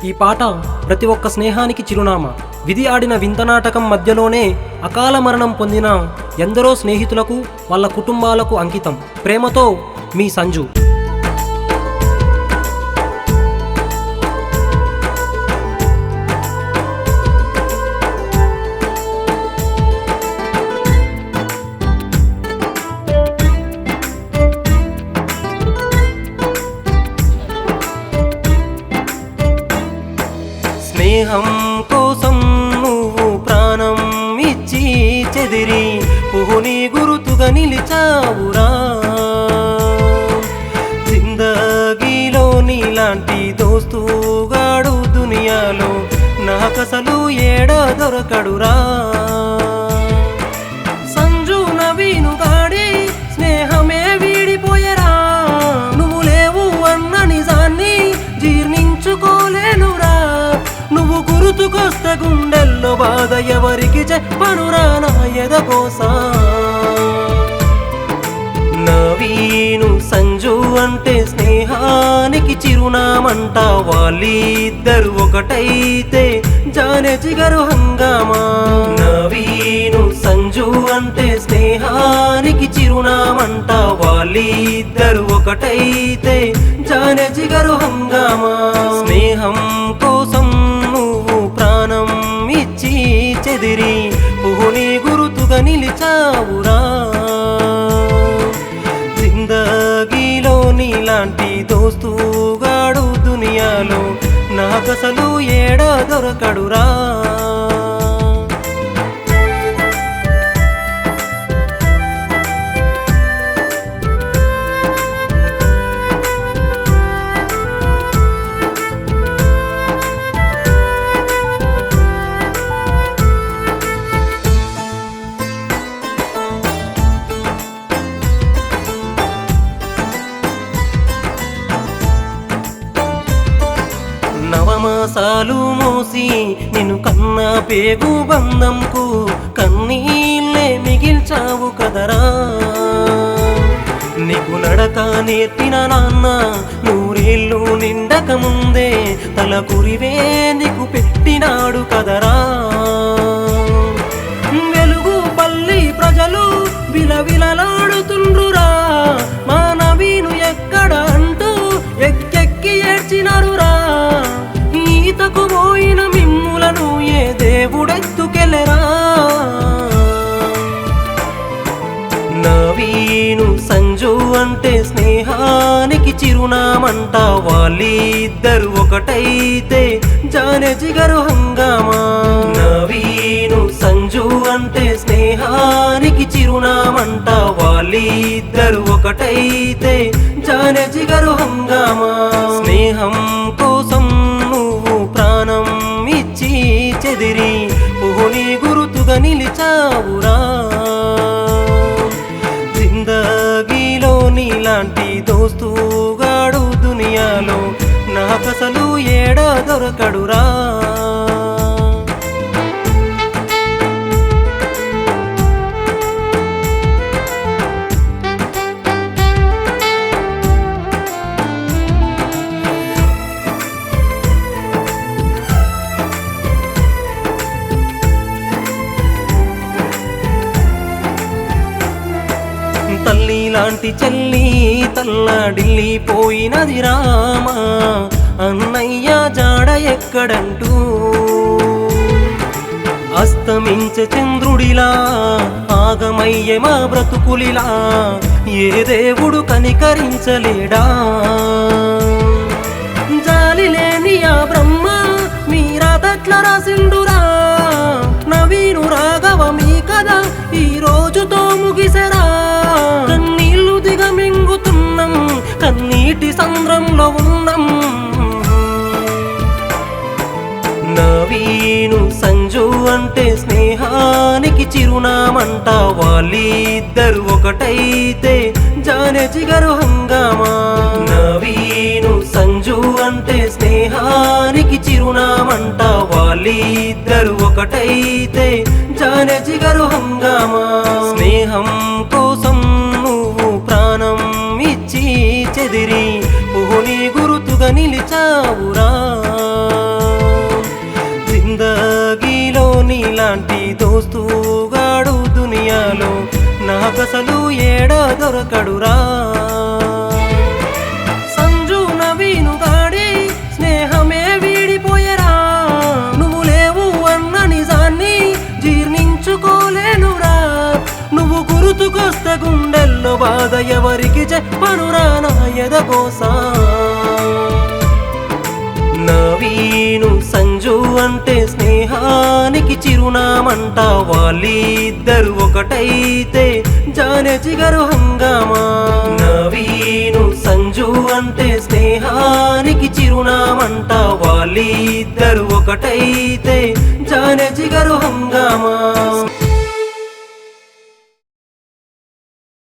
ఈ పాట ప్రతి ఒక్క స్నేహానికి చిరునామా. విధి ఆడిన వింత నాటకం మధ్యలోనే అకాల మరణం పొందిన ఎందరో స్నేహితులకు వాళ్ళ కుటుంబాలకు అంకితం. ప్రేమతో మీ సంజు. స్నేహం కోసం నువ్వు ప్రాణం ఇచ్చి చెదిరి పుహుని గురుతుగా నిలిచావురా. జిందగీలో నీలాంటి దోస్తుగాడు దునియాలో నాకసలు ఏడ దొరకడురా. సంజు నవీను గాడి స్నేహమే వీడిపోయరా. నువ్వు లేవు అన్న నిజాన్ని జీర్ణించుకోలేనురా. నువ్వు గుర్తుకొస్తే గుండెల్లో బాధ ఎవరికి చెప్పనురా నా ఎదకోసా. నవీను సంజు అంటే స్నేహానికి చిరునామంట. వాళ్ళిద్దరు ఒకటైతే జానే జిగరు హంగామా. నవీను సంజు అంటే స్నేహానికి చిరునామంట. వాళ్ళిద్దరు ఒకటైతే జానే జిగరు హంగామా. స్నేహం కోసం నువ్వు ప్రాణం ఇచ్చి చెదిరి పుహుని గురుతుగా నిలిచావురా. జిందగీలో నీలాంటి దోస్తుగాడు దునియాలో నాకసలు ఏడ దొరకడురా. నవమాసాలు మోసి నిన్ను కన్నా పేగు బంధంకు కన్నీళ్ళే మిగిల్చావు కదరా. నీకు నడక నేర్పిన నాన్న నూరేళ్ళు నిండక ముందే తల కురివే నీకు పెట్టినాడు కదరా. వెలుగు పల్లి ప్రజలు విలవిలలాడుతుండ్రురా. మా నవీను ఎక్కడ అంటూ ఎక్కెక్కి ఏడ్చినారురా. ఈతకు పోయిన మిమ్ములను ఏ దేవుడెత్తుకెళ్ళరా. నవీను సంజు అంటే స్నేహానికి చిరునామంట. వాళ్ళిద్దరు ఒకటైతే జానే జిగరు హంగామా. నవీను సంజు అంటే స్నేహానికి చిరునామంట. వాళ్ళిద్దరు ఒకటైతే జానే జిగరు హంగామా. స్నేహం కోసం నువ్వు ప్రాణం ఇచ్చి చెదిరి పుహుని గురుతుగా నిలిచావురా. జిందగీలో నీలాంటి దోస్తుగాడు దునియాలో నాకసలు ఏడ దొరకడురా. తల్లి లాంటి చెల్లి తల్లాడిల్లిపోయినది రామా. అన్నయ్య జాడ ఎక్కడంటూ అస్తమించే చంద్రుడిలా ఆగమయ్యే మా బ్రతుకులిలా ఏ దేవుడు కనికరించలేడా. జాలి లేని ఆ బ్రహ్మ మీరాదట్ల రాసిండురా. నవీను రాఘవ మీ కదా ఈ రోజుతో ముగిసెరా. కన్నీళ్లు దిగమింగుతున్నాం కన్నీటి సంద్రంలో ఉన్నాం. నవీను సంజు అంటే స్నేహానికి చిరునామంట. వాళ్ళిద్దరు ఒకటైతే జానే జిగరు హంగామా. నవీను సంజు అంటే స్నేహానికి చిరునామంట. వాళ్ళిద్దరు ఒకటైతే జానే జిగరు హంగామా. స్నేహం కోసం నువ్వు ప్రాణం ఇచ్చి చెదిరి పుహుని గురుతుగా నిలిచావురా. దొరకడురా. సంజు నవీను గాడి స్నేహమే వీడిపోయరా. నువ్వు లేవు అన్న నిజాన్ని జీర్ణించుకోలేనురా. నువ్వు గుర్తుకొస్తే గుండెల్లో బాధ ఎవరికి చెప్పనురా నా ఎదగోసా. నవీను సంజు అంటే స్నేహానికి చిరునామంట. వాళ్ళిద్దరు ఒకటైతే జానే జిగరు హంగామా. నవీను సంజు అంటే స్నేహానికి చిరునామంట. వాళ్ళిద్దరు ఒకటైతే జానే జిగరు హంగామా.